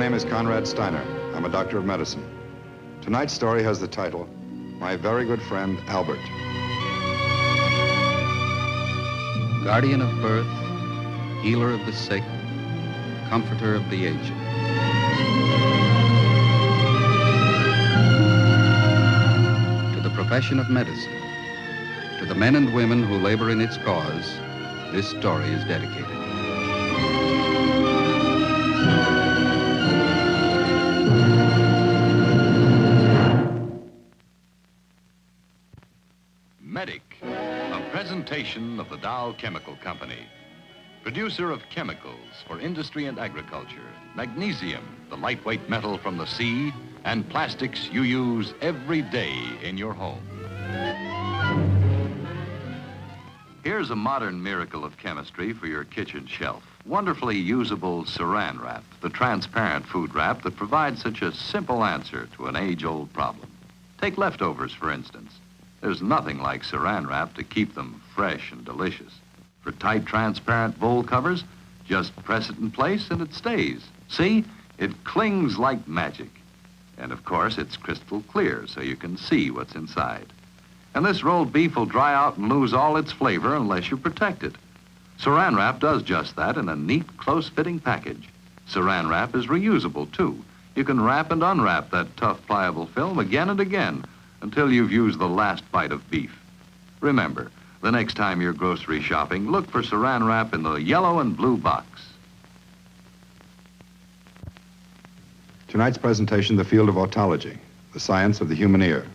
name is Konrad Styner. I'm a doctor of medicine. Tonight's story has the title, My Very Good Friend, Albert. Guardian of birth, healer of the sick, comforter of the aged. To the profession of medicine, to the men and women who labor in its cause, this story is dedicated. Medic, a presentation of the Dow Chemical Company. Producer of chemicals for industry and agriculture, magnesium, the lightweight metal from the sea, and plastics you use every day in your home. Here's a modern miracle of chemistry for your kitchen shelf. Wonderfully usable Saran wrap, the transparent food wrap that provides such a simple answer to an age-old problem. Take leftovers, for instance. There's nothing like Saran wrap to keep them fresh and delicious. For tight, transparent bowl covers, just press it in place and it stays. See? It clings like magic. And of course, it's crystal clear so you can see what's inside. And this rolled beef will dry out and lose all its flavor unless you protect it. Saran wrap does just that in a neat, close-fitting package. Saran wrap is reusable, too. You can wrap and unwrap that tough, pliable film again and again until you've used the last bite of beef. Remember, the next time you're grocery shopping, look for Saran wrap in the yellow and blue box. Tonight's presentation, the field of otology, the science of the human ear.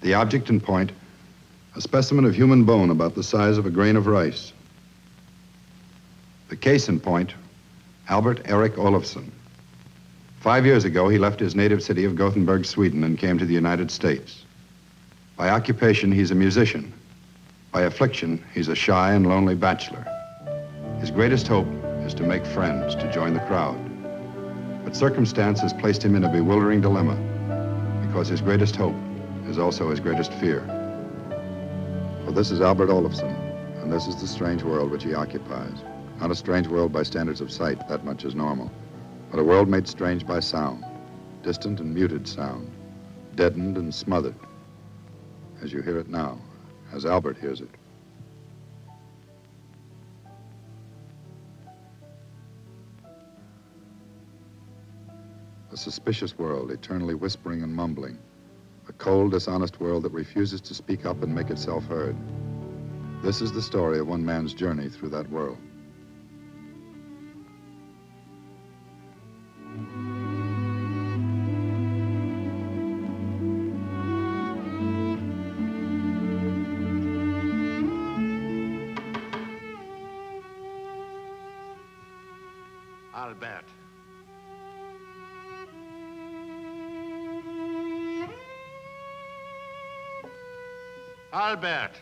The object in point, a specimen of human bone about the size of a grain of rice. The case in point, Albert Erik Olofsson. 5 years ago, he left his native city of Gothenburg, Sweden, and came to the United States. By occupation, he's a musician. By affliction, he's a shy and lonely bachelor. His greatest hope is to make friends, to join the crowd. But circumstance has placed him in a bewildering dilemma, because his greatest hope is also his greatest fear. Well, this is Albert Olofsson, and this is the strange world which he occupies. Not a strange world by standards of sight, that much is normal, but a world made strange by sound, distant and muted sound, deadened and smothered, as you hear it now, as Albert hears it. A suspicious world, eternally whispering and mumbling. A cold, dishonest world that refuses to speak up and make itself heard. This is the story of one man's journey through that world. Albert. Albert!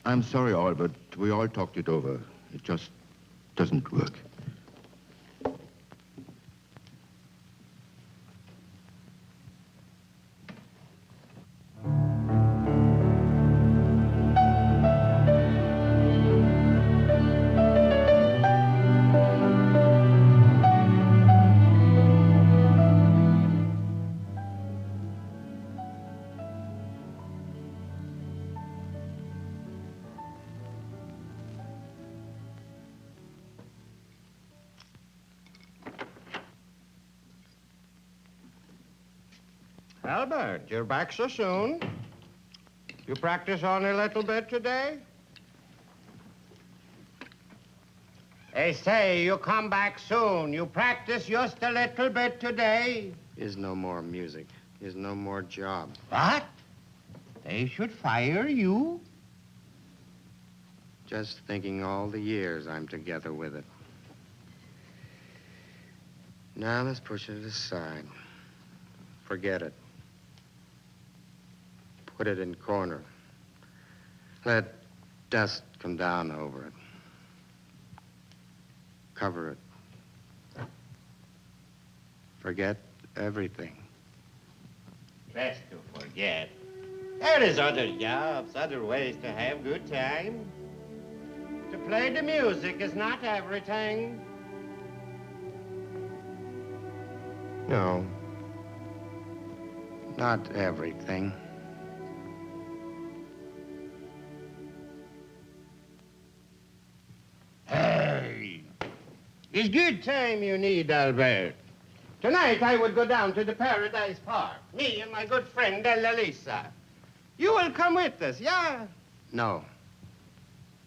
I'm sorry, Albert. We all talked it over. It just doesn't work. Albert, you're back so soon. You practice only a little bit today? They say you come back soon. You practice just a little bit today. Is no more music. Is no more job. What? They should fire you? Just thinking all the years I'm together with it. Now let's push it aside. Forget it. Put it in corner. Let dust come down over it. Cover it. Forget everything. Best to forget. There is other jobs, other ways to have good time. To play the music is not everything. No. Not everything. Hey! It's good time you need, Albert. Tonight I would go down to the Paradise Park. Me and my good friend, Ella Lisa. You will come with us, yeah? No.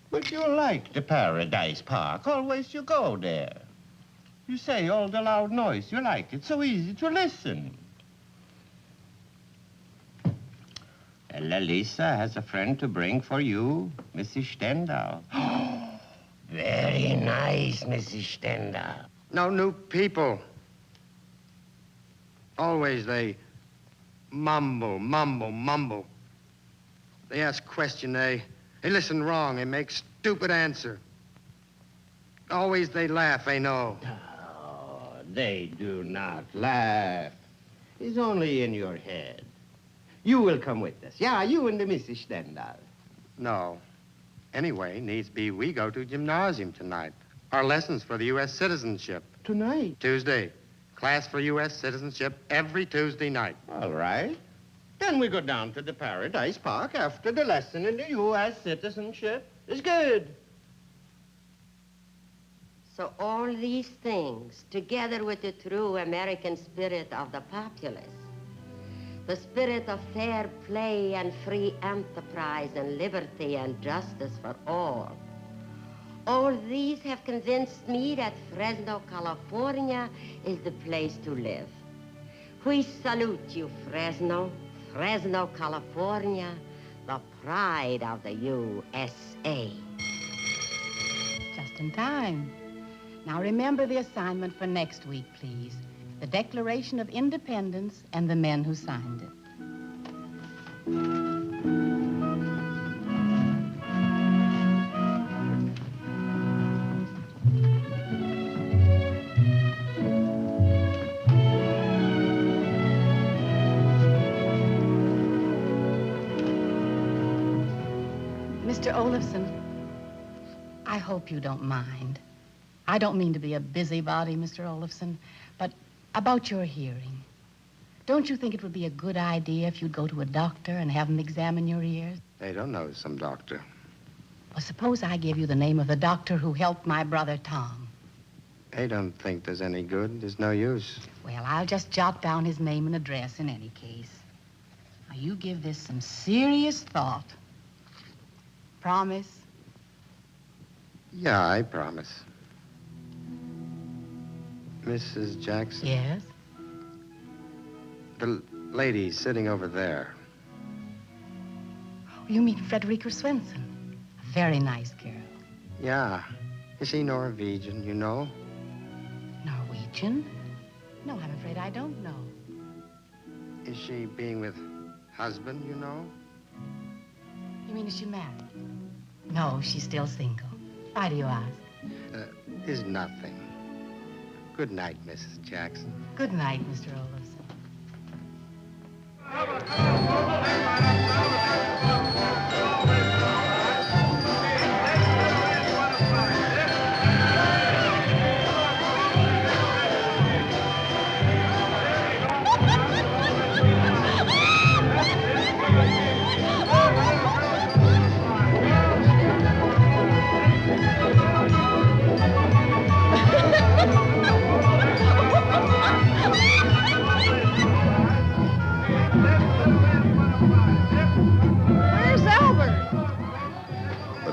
But you like the Paradise Park. Always you go there. You say all the loud noise. You like it. So easy to listen. Ella Lisa has a friend to bring for you, Mrs. Stendhal. Very nice, Mrs. Stendhal. No new people. Always they mumble, mumble, mumble. They ask question, they listen wrong, they make stupid answer. Always they laugh, they know. Oh, they do not laugh. It's only in your head. You will come with us. Yeah, you and the Mrs. Stendhal. No. Anyway, needs be we go to gymnasium tonight. Our lessons for the U.S. citizenship. Tonight? Tuesday. Class for U.S. citizenship every Tuesday night. All right. Then we go down to the Paradise Park after the lesson in the U.S. citizenship. It's good. So all these things, together with the true American spirit of the populace, the spirit of fair play and free enterprise and liberty and justice for all these have convinced me that Fresno, California is the place to live. We salute you, Fresno, California, the pride of the USA. Just in time. Now remember the assignment for next week, please. The Declaration of Independence and the men who signed it. Mr. Olafson, I hope you don't mind. I don't mean to be a busybody, Mr. Olafson, but about your hearing. Don't you think it would be a good idea if you'd go to a doctor and have him examine your ears? They don't know some doctor. Well, suppose I give you the name of the doctor who helped my brother Tom. They don't think there's any good. There's no use. Well, I'll just jot down his name and address in any case. Now, you give this some serious thought. Promise? Yeah, I promise. Mrs. Jackson? Yes? The lady sitting over there. Oh, you mean Frederica Swenson? A very nice girl. Yeah. Is she Norwegian, you know? Norwegian? No, I'm afraid I don't know. Is she being with husband, you know? You mean is she married? No, she's still single. Why do you ask? Is nothing. Good night, Mrs. Jackson. Good night, Mr. Olafson.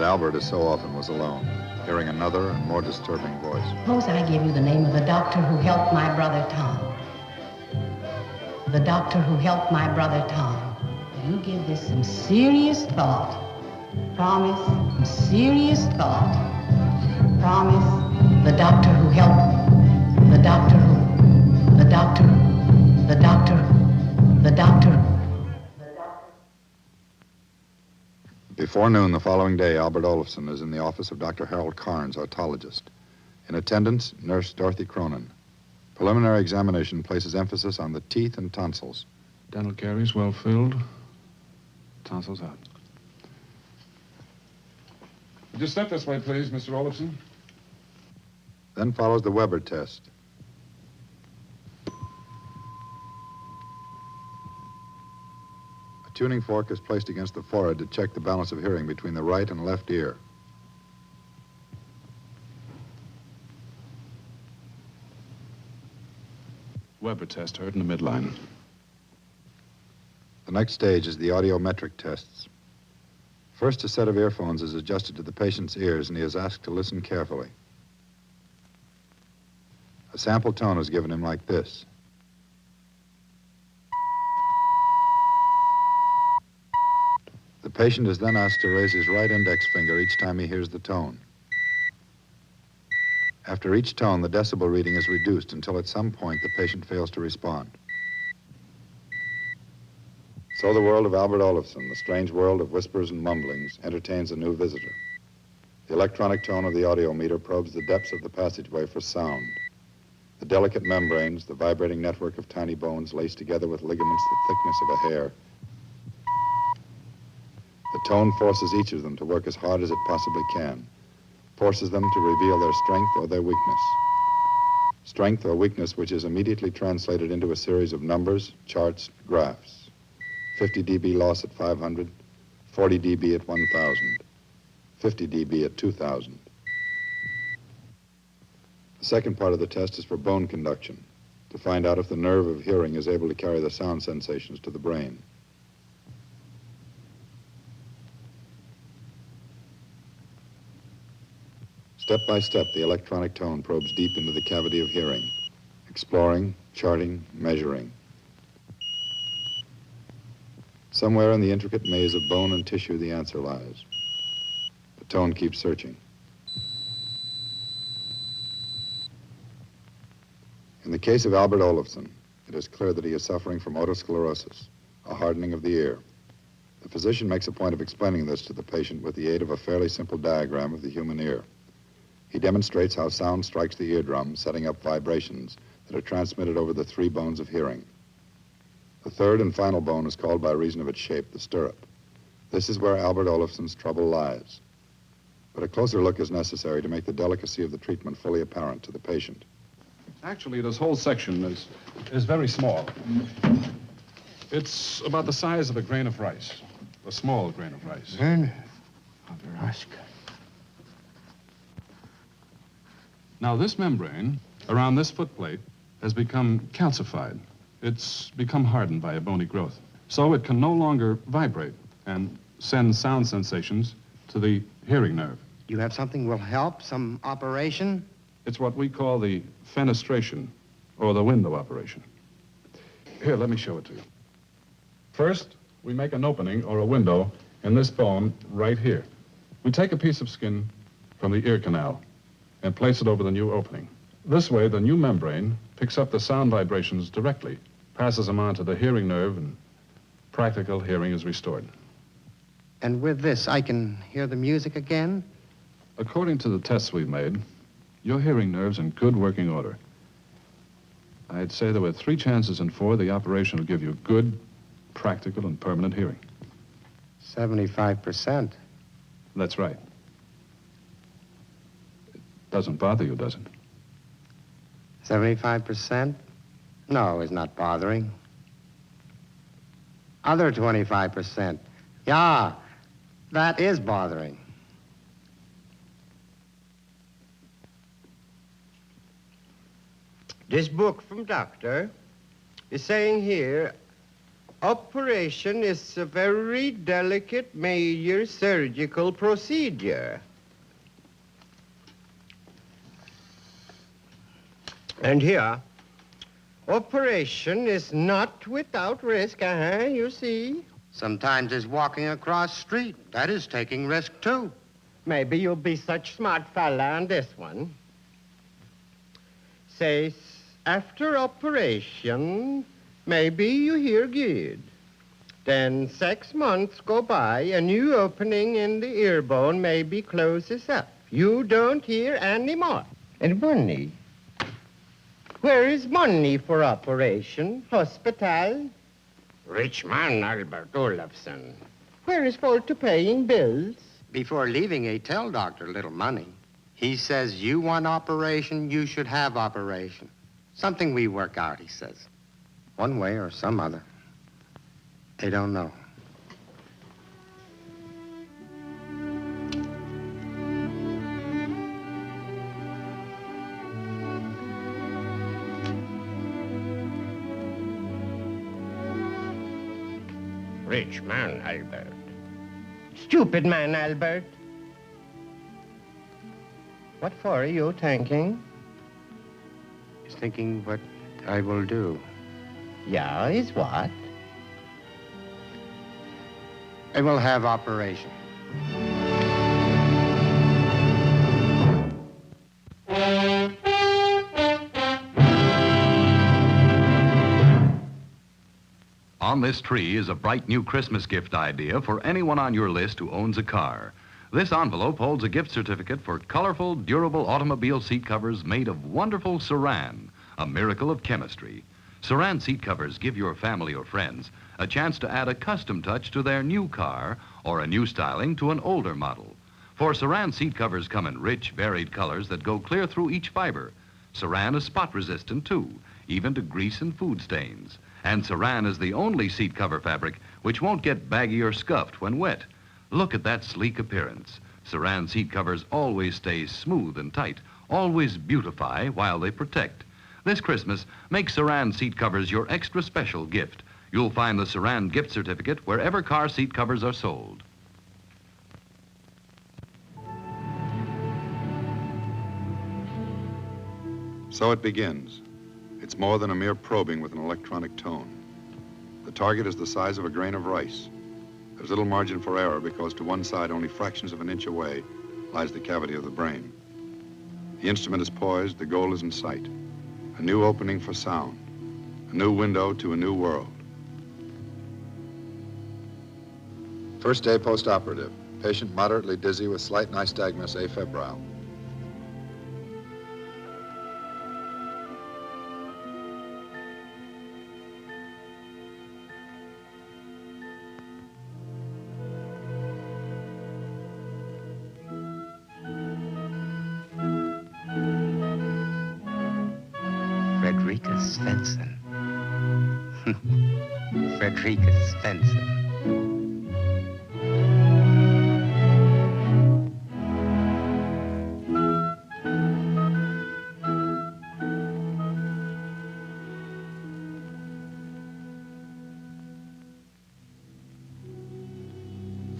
Albert, as so often, was alone, hearing another and more disturbing voice. Suppose I give you the name of the doctor who helped my brother Tom. The doctor who helped my brother Tom. You give this some serious thought. Promise, some serious thought. Promise, the doctor who helped, the doctor who, the doctor, the doctor, the doctor. Before noon the following day, Albert Olafson is in the office of Dr. Harold Carnes, otologist. In attendance, Nurse Dorothy Cronin. Preliminary examination places emphasis on the teeth and tonsils. Dental caries well filled. Tonsils out. Would you step this way, please, Mr. Olafson? Then follows the Weber test. A tuning fork is placed against the forehead to check the balance of hearing between the right and left ear. Weber test heard in the midline. The next stage is the audiometric tests. First, a set of earphones is adjusted to the patient's ears, and he is asked to listen carefully. A sample tone is given him like this. The patient is then asked to raise his right index finger each time he hears the tone. After each tone, the decibel reading is reduced until at some point the patient fails to respond. So the world of Albert Olafson, the strange world of whispers and mumblings, entertains a new visitor. The electronic tone of the audiometer probes the depths of the passageway for sound. The delicate membranes, the vibrating network of tiny bones laced together with ligaments the thickness of a hair. The tone forces each of them to work as hard as it possibly can, forces them to reveal their strength or their weakness. Strength or weakness which is immediately translated into a series of numbers, charts, graphs. 50 dB loss at 500, 40 dB at 1,000, 50 dB at 2,000. The second part of the test is for bone conduction, to find out if the nerve of hearing is able to carry the sound sensations to the brain. Step by step, the electronic tone probes deep into the cavity of hearing, exploring, charting, measuring. Somewhere in the intricate maze of bone and tissue, the answer lies. The tone keeps searching. In the case of Albert Olafson, it is clear that he is suffering from otosclerosis, a hardening of the ear. The physician makes a point of explaining this to the patient with the aid of a fairly simple diagram of the human ear. He demonstrates how sound strikes the eardrum, setting up vibrations that are transmitted over the 3 bones of hearing. The third and final bone is called by reason of its shape the stirrup. This is where Albert Olafson's trouble lies. But a closer look is necessary to make the delicacy of the treatment fully apparent to the patient. Actually, this whole section is very small. It's about the size of a grain of rice, a small grain of rice. Now, this membrane around this footplate has become calcified. It's become hardened by a bony growth. So it can no longer vibrate and send sound sensations to the hearing nerve. You have something will help, some operation? It's what we call the fenestration, or the window operation. Here, let me show it to you. First, we make an opening or a window in this bone right here. We take a piece of skin from the ear canal and place it over the new opening. This way, the new membrane picks up the sound vibrations directly, passes them on to the hearing nerve, and practical hearing is restored. And with this, I can hear the music again? According to the tests we've made, your hearing nerve's in good working order. I'd say there were 3 chances in 4 the operation will give you good, practical, and permanent hearing. 75%. That's right. It doesn't bother you, does it? 75%? No, it's not bothering. Other 25%. Yeah, that is bothering. This book from doctor is saying here, operation is a very delicate major surgical procedure. And here, operation is not without risk, you see. Sometimes it's walking across the street. That is taking risk, too. Maybe you'll be such smart fella on this one. Says, after operation, maybe you hear good. Then 6 months go by, a new opening in the ear bone maybe closes up. You don't hear anymore. And money? Where is money for operation? Hospital? Rich man, Albert Olafson. Where is for to paying bills? Before leaving, he tell doctor little money. He says, you want operation, you should have operation. Something we work out, he says. One way or some other. They don't know. Rich man, Albert. Stupid man, Albert. What for are you thinking? He's thinking what I will do. Yeah, is what? I will have operation. On this tree is a bright new Christmas gift idea for anyone on your list who owns a car. This envelope holds a gift certificate for colorful, durable automobile seat covers made of wonderful saran, a miracle of chemistry. Saran seat covers give your family or friends a chance to add a custom touch to their new car or a new styling to an older model. For saran seat covers come in rich, varied colors that go clear through each fiber. Saran is spot resistant too, even to grease and food stains. And saran is the only seat cover fabric which won't get baggy or scuffed when wet. Look at that sleek appearance. Saran seat covers always stay smooth and tight, always beautify while they protect. This Christmas, make saran seat covers your extra special gift. You'll find the saran gift certificate wherever car seat covers are sold. So it begins. It's more than a mere probing with an electronic tone. The target is the size of a grain of rice. There's little margin for error because to one side, only fractions of an inch away, lies the cavity of the brain. The instrument is poised, the goal is in sight. A new opening for sound, a new window to a new world. First day post-operative. Patient moderately dizzy with slight nystagmus afebrile. Frederica Svensson. Frederica Svensson.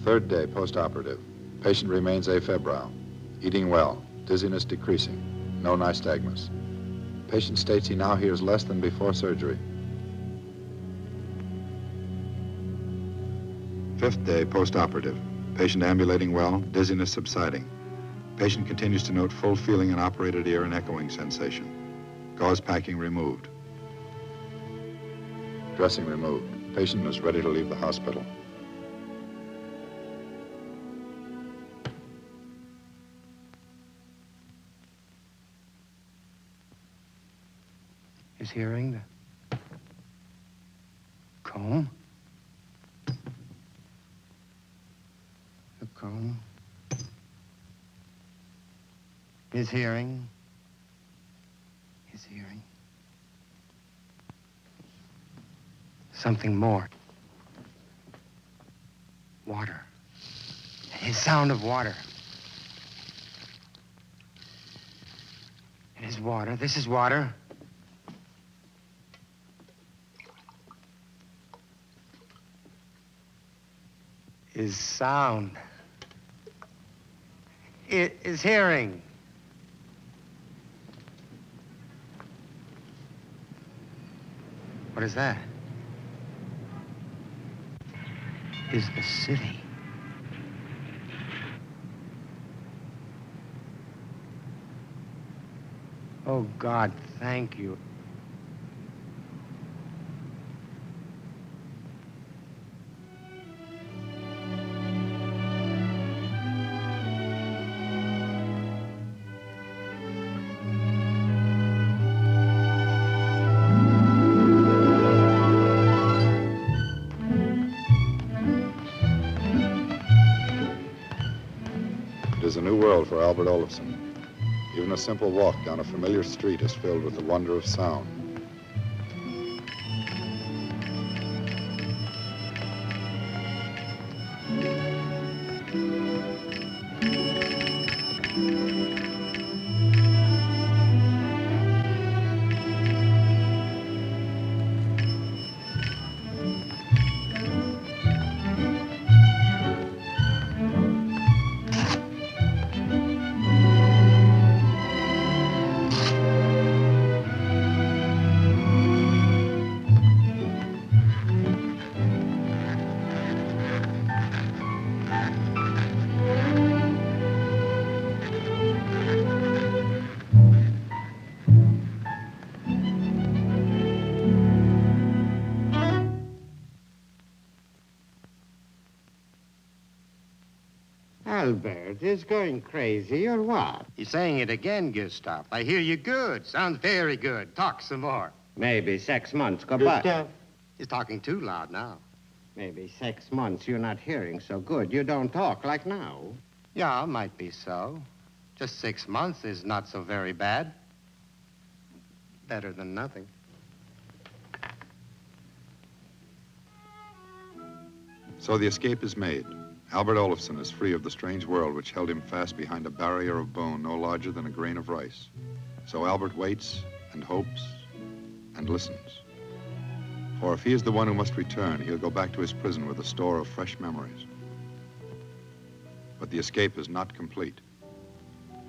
Third day post-operative. Patient remains afebrile. Eating well. Dizziness decreasing. No nystagmus. Patient states he now hears less than before surgery. Fifth day post-operative. Patient ambulating well, dizziness subsiding. Patient continues to note full feeling in operated ear and echoing sensation. Gauze packing removed. Dressing removed. Patient is ready to leave the hospital. His hearing, the comb. The comb. His hearing. His hearing. Something more. Water. His sound of water. It is water. This is water. His sound. His hearing. What is that? Is the city. Oh, God, thank you. It is a new world for Albert Olofsson. Even a simple walk down a familiar street is filled with the wonder of sound. Albert is going crazy, or what? You're saying it again, Gustav. I hear you good. Sounds very good. Talk some more. Maybe 6 months go by. Gustav. He's talking too loud now. Maybe 6 months you're not hearing so good. You don't talk like now. Yeah, might be so. Just 6 months is not so very bad. Better than nothing. So the escape is made. Albert Olofsson is free of the strange world which held him fast behind a barrier of bone no larger than a grain of rice. So Albert waits and hopes and listens. For if he is the one who must return, he'll go back to his prison with a store of fresh memories. But the escape is not complete.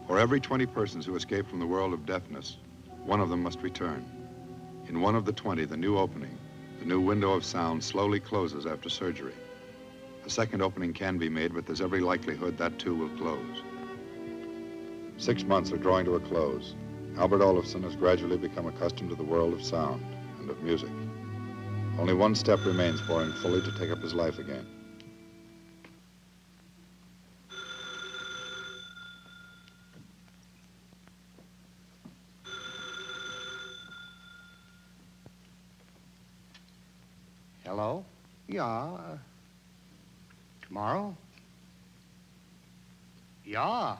For every 20 persons who escape from the world of deafness, one of them must return. In one of the 20, the new opening, the new window of sound slowly closes after surgery. A second opening can be made, but there's every likelihood that too will close. 6 months are drawing to a close. Albert Olofsson has gradually become accustomed to the world of sound and of music. Only one step remains for him fully to take up his life again. Hello? Yeah. Tomorrow? Yeah.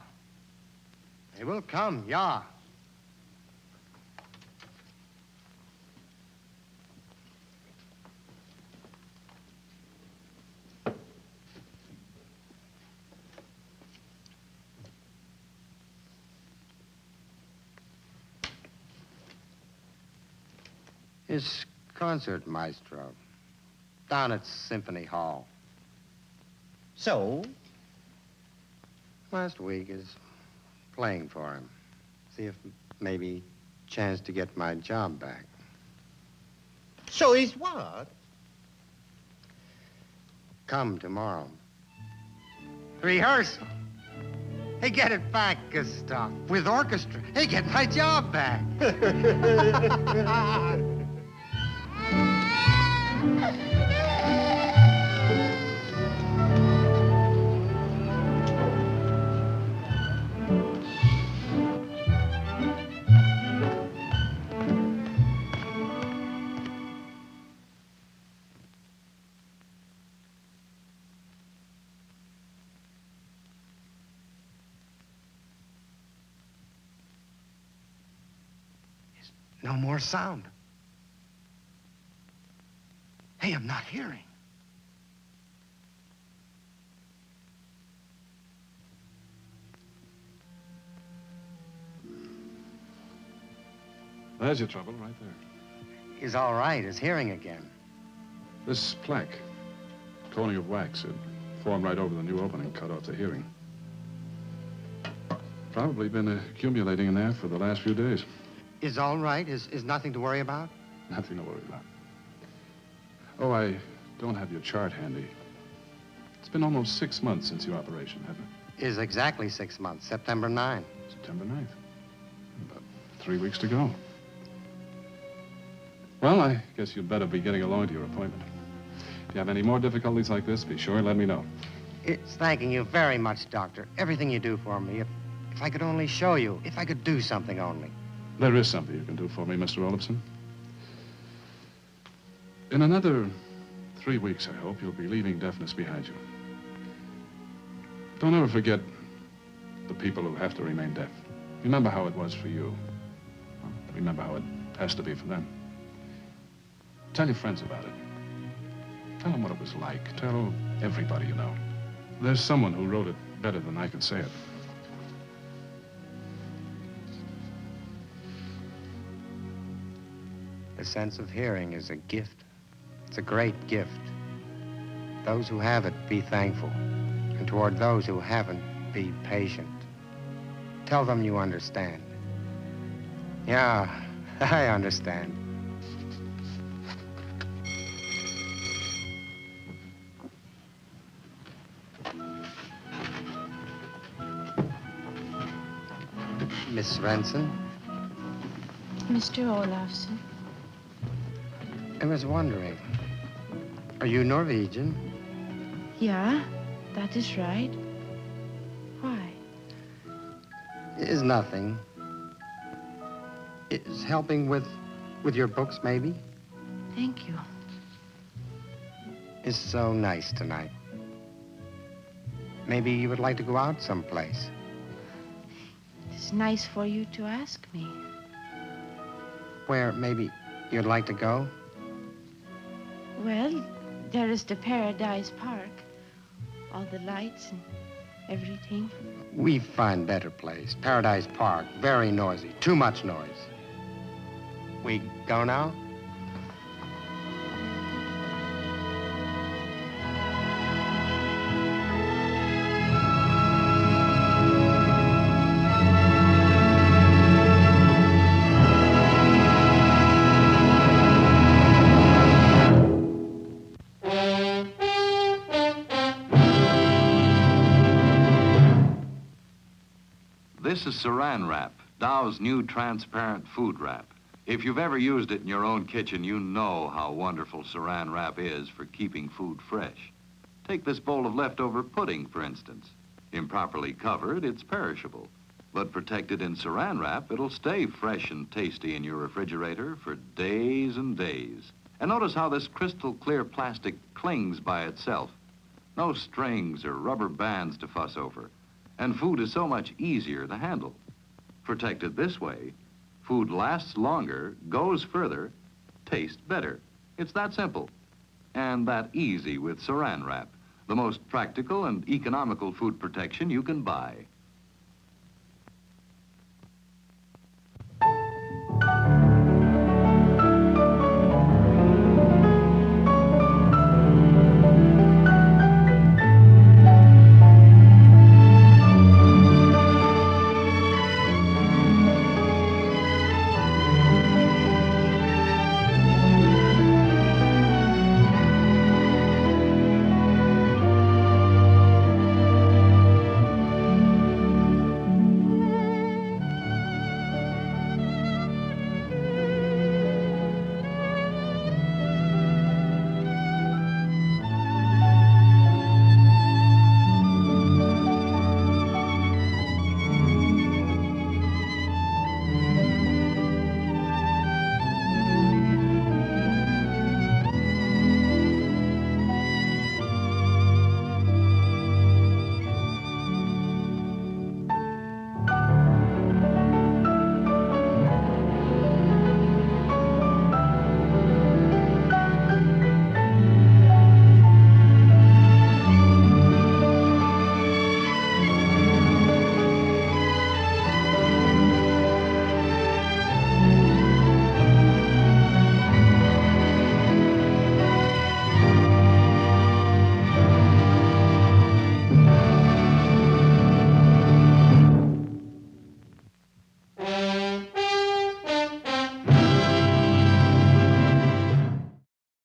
They will come, yeah. His concert maestro down at Symphony Hall. So? Last week is playing for him. See if maybe chance to get my job back. So he's what? Come tomorrow. Rehearsal. Hey, get it back, Gustav. With orchestra. Hey, get my job back. No more sound. Hey, I'm not hearing. There's your trouble, right there. He's all right. He's hearing again. This plaque, coating of wax, it formed right over the new opening, cut off the hearing. Probably been accumulating in there for the last few days. Is all right? Is nothing to worry about? Nothing to worry about. Oh, I don't have your chart handy. It's been almost 6 months since your operation, hasn't it? Is exactly 6 months, September 9. September 9th. About 3 weeks to go. Well, I guess you'd better be getting along to your appointment. If you have any more difficulties like this, be sure and let me know. It's thanking you very much, Doctor. Everything you do for me. If I could only show you, if I could do something only. There is something you can do for me, Mr. Olofsson. In another 3 weeks, I hope, you'll be leaving deafness behind you. Don't ever forget people who have to remain deaf. Remember how it was for you. Remember how it has to be for them. Tell your friends about it. Tell them what it was like. Tell everybody you know. There's someone who wrote it better than I can say it. The sense of hearing is a gift. It's a great gift. Those who have it, be thankful. And toward those who haven't, be patient. Tell them you understand. Yeah, I understand. Miss Svensson? Mr. Olafsson. I was wondering, are you Norwegian? Yeah, that is right. Why? Is nothing. Is helping with your books, maybe? Thank you. It's so nice tonight. Maybe you would like to go out someplace. It's nice for you to ask me. Where maybe you'd like to go? Well, there is the Paradise Park. All the lights and everything. We find better place. Paradise Park, very noisy. Too much noise. We go now? This is Saran Wrap, Dow's new transparent food wrap. If you've ever used it in your own kitchen, you know how wonderful Saran Wrap is for keeping food fresh. Take this bowl of leftover pudding, for instance. Improperly covered, it's perishable. But protected in Saran Wrap, it'll stay fresh and tasty in your refrigerator for days and days. And notice how this crystal clear plastic clings by itself. No strings or rubber bands to fuss over. And food is so much easier to handle. Protected this way, food lasts longer, goes further, tastes better. It's that simple. And that easy with Saran Wrap, the most practical and economical food protection you can buy.